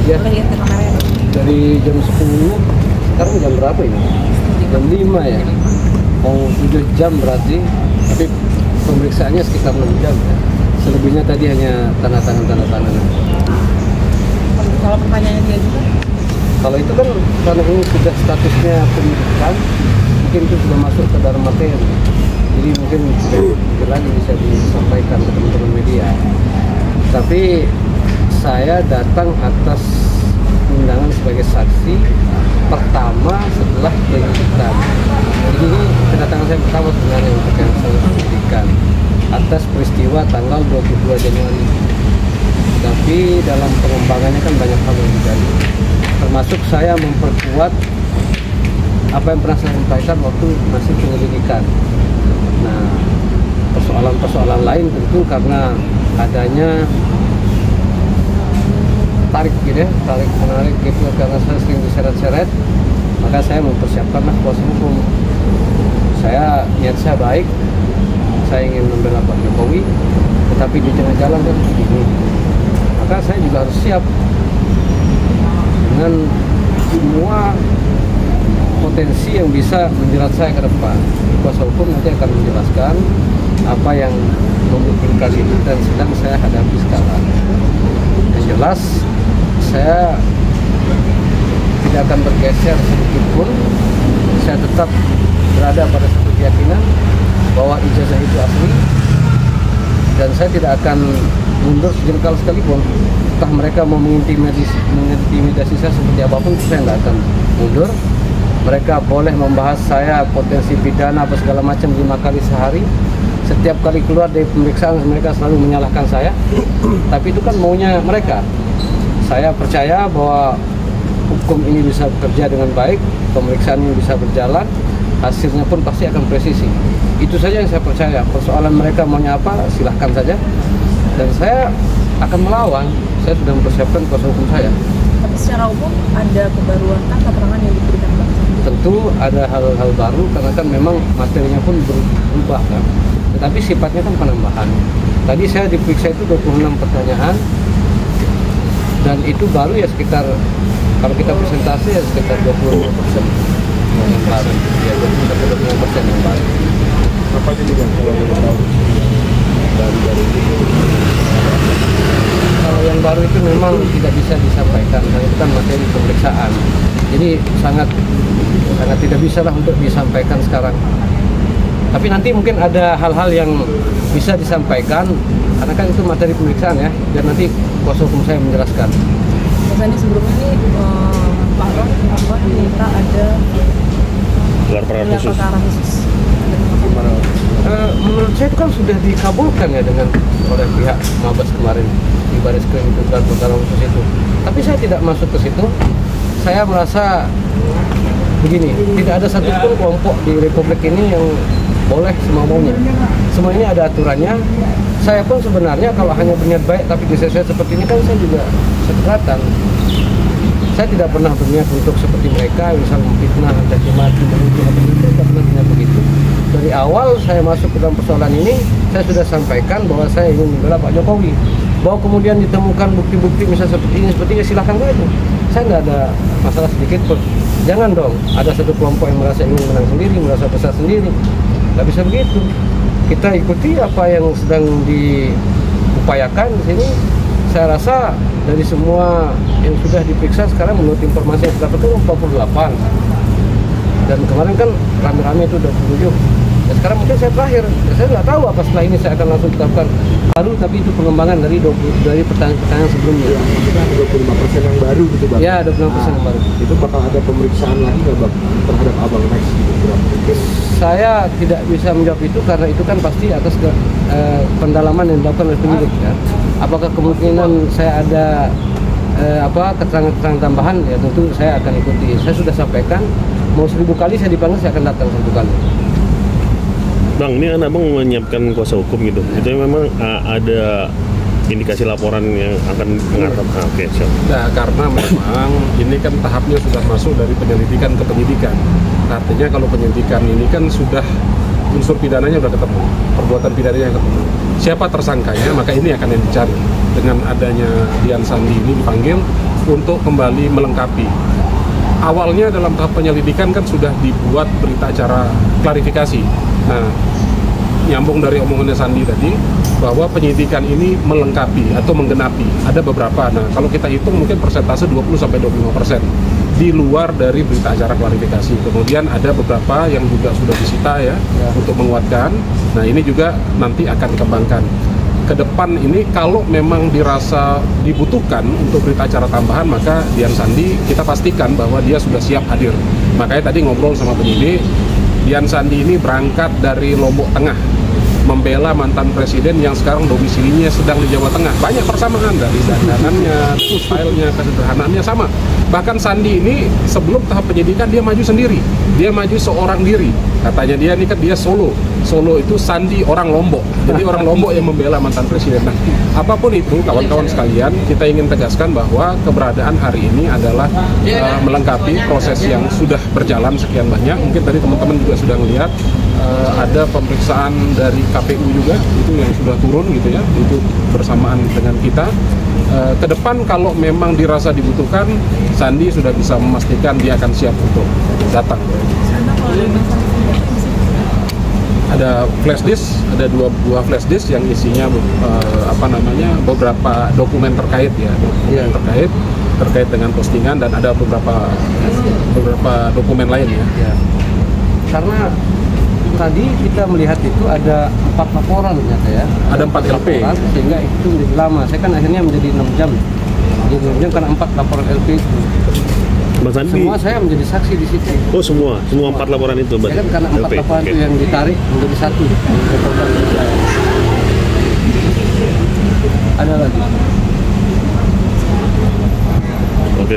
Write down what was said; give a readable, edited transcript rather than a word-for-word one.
Ya, Boleh lihat ke kamera ya, Dok? dari jam 10, sekarang jam berapa ini? Jam 5 ya? Mau 7 jam berarti, tapi pemeriksaannya sekitar 6 jam ya. Selebihnya tadi hanya tanda tangan. Kalau pertanyaannya dia juga, Kalau itu kan karena ini sudah statusnya penyidikan, mungkin itu sudah masuk ke dalam materi. Jadi mungkin lebih lagi bisa disampaikan ke teman-teman media. Tapi saya datang atas undangan sebagai saksi pertama setelah penyidikan. Jadi ini kedatangan saya pertama sebenarnya untuk yang saya penyidikan atas peristiwa tanggal 22 Januari. Tapi dalam pengembangannya kan banyak hal yang digali. Termasuk saya memperkuat apa yang pernah saya sampaikan waktu masih penyelidikan. Nah, persoalan-persoalan lain tentu karena adanya tarik menarik gitu, karena saya sering diseret-seret, maka saya mempersiapkanlah kuasa hukum. Niat saya baik, saya ingin membela Pak Jokowi, tetapi di tengah jalan kan begini, maka saya juga harus siap dengan semua potensi yang bisa menjerat saya ke depan. Kuasa hukum nanti akan menjelaskan apa yang memungkinkan itu dan sedang saya hadapi sekarang. Yang jelas, saya tidak akan bergeser sedikit pun. Saya tetap berada pada satu keyakinan bahwa ijazah itu asli, dan saya tidak akan mundur sejengkal sekalipun. Entah mereka mau mengintimidasi saya seperti apapun, saya tidak akan mundur. Mereka boleh membahas saya potensi pidana apa segala macam 5 kali sehari. Setiap kali keluar dari pemeriksaan mereka selalu menyalahkan saya. Tapi itu kan maunya mereka. Saya percaya bahwa hukum ini bisa bekerja dengan baik, pemeriksaan ini bisa berjalan, hasilnya pun pasti akan presisi. Itu saja yang saya percaya. Persoalan mereka maunya apa, silahkan saja. Dan saya akan melawan. Saya sudah mempersiapkan kuasa hukum saya. tapi secara umum ada kebaruan kan keterangan yang diberikan Bang? Tentu ada hal-hal baru karena kan memang materinya pun berubah kan. Tetapi sifatnya kan penambahan. Tadi saya diperiksa itu 26 pertanyaan dan itu baru ya sekitar, kalau kita presentasi ya sekitar 25% yang baru, ya 25% yang baru. Apa aja juga kalau yang tahu dari Kalau yang baru itu memang tidak bisa disampaikan karena itu kan materi pemeriksaan. Jadi sangat tidak bisa lah untuk disampaikan sekarang. Tapi nanti mungkin ada hal-hal yang bisa disampaikan karena kan itu materi pemeriksaan ya. Dan nanti kuasa hukum saya menjelaskan. Mas Andi sebelumnya ini Pak Ron minta ada gelar perkara khusus. Menurut saya itu kan sudah dikabulkan ya dengan oleh pihak Mabes kemarin di Baris Krim itu gelar perkara khusus itu. Tapi saya tidak masuk ke situ. Saya merasa begini, tidak ada satupun kelompok di Republik ini yang boleh semau-maunya. Semua ini ada aturannya. Saya pun sebenarnya kalau hanya berniat baik tapi disesuaikan seperti ini kan saya juga keberatan. Saya tidak pernah berniat untuk seperti mereka, misal memfitnah, mencaci maki, menuduh atau itu, tidak pernah berniat begitu. Dari awal saya masuk ke dalam persoalan ini, saya sudah sampaikan bahwa saya ingin membela Pak Jokowi. Bahwa kemudian ditemukan bukti-bukti misal seperti ini, silahkan saja. Saya nggak ada masalah sedikit pun. Jangan dong, ada satu kelompok yang merasa ingin menang sendiri, merasa besar sendiri. Nggak bisa begitu. Kita ikuti apa yang sedang diupayakan di sini. Saya rasa dari semua yang sudah diperiksa sekarang menurut informasi yang sudah ketemu 48. Dan kemarin kan rame-rame itu 27. Ya sekarang mungkin saya terakhir. Ya, saya nggak tahu apa setelah ini saya akan langsung tetapkan baru, tapi itu pengembangan dari pertanyaan sebelumnya. Kita ada 25% yang baru gitu Bang. Ya, 25% yang baru. Itu bakal ada pemeriksaan lagi nggak Bang terhadap Abang next gitu berapa? Saya tidak bisa menjawab itu karena itu kan pasti atas pendalaman yang dilakukan oleh penyidik ya. Apakah kemungkinan saya ada keterangan-keterangan tambahan, ya tentu saya akan ikuti. Saya sudah sampaikan, mau 1000 kali saya dipanggil, saya akan datang 1000 kali. Bang, ini kan abang menyiapkan kuasa hukum gitu. Itu memang ada indikasi laporan yang akan mengarah. Oke, siap. Nah, karena memang ini kan tahapnya sudah masuk dari penyelidikan ke penyidikan. Artinya kalau penyidikan ini kan sudah unsur pidananya sudah ketemu, perbuatan pidananya ketemu. Siapa tersangkanya, maka ini akan yang dicari. Dengan adanya Dian Sandi ini dipanggil, untuk kembali melengkapi. Awalnya dalam tahap penyelidikan kan sudah dibuat berita acara klarifikasi. Nah, nyambung dari omongannya Sandi tadi, bahwa penyidikan ini melengkapi atau menggenapi. Ada beberapa, nah kalau kita hitung mungkin persentase 20-25% di luar dari berita acara klarifikasi. Kemudian ada beberapa yang juga sudah disita ya untuk menguatkan. Nah ini juga nanti akan dikembangkan. Ke depan ini kalau memang dirasa dibutuhkan untuk berita acara tambahan, maka Dian Sandi kita pastikan bahwa dia sudah siap hadir. Makanya tadi ngobrol sama penyidik, Dian Sandi ini berangkat dari Lombok Tengah membela mantan presiden yang sekarang domisilinya sedang di Jawa Tengah. Banyak persamaan dari dandanannya, stylenya, kesederhanaannya sama. Bahkan Sandi ini sebelum tahap penyidikan dia maju sendiri, dia maju seorang diri. Katanya dia ini kan dia solo itu Sandi orang Lombok. Jadi orang Lombok yang membela mantan presiden. Nah, apapun itu kawan-kawan sekalian, kita ingin tegaskan bahwa keberadaan hari ini adalah melengkapi proses yang sudah berjalan sekian banyak. Mungkin tadi teman-teman juga sudah melihat ada pemeriksaan dari KPU juga itu yang sudah turun gitu ya, itu bersamaan dengan kita. Ke depan kalau memang dirasa dibutuhkan, Sandi sudah bisa memastikan dia akan siap untuk datang. Ada flash disk, ada dua buah flash disk yang isinya beberapa dokumen terkait ya, terkait dengan postingan, dan ada beberapa dokumen lain ya. Karena tadi kita melihat itu ada 4 laporan ternyata ya. Ada 4 LP. Sehingga itu menjadi lama. Saya kan akhirnya menjadi 6 jam. Jadi 6 jam karena 4 laporan LP itu. Mas Sandi. Semua saya menjadi saksi di situ. Oh semua 4 laporan itu Ya kan karena 4 LP. laporan Oke. itu yang ditarik menjadi satu. Ada lagi. Oke.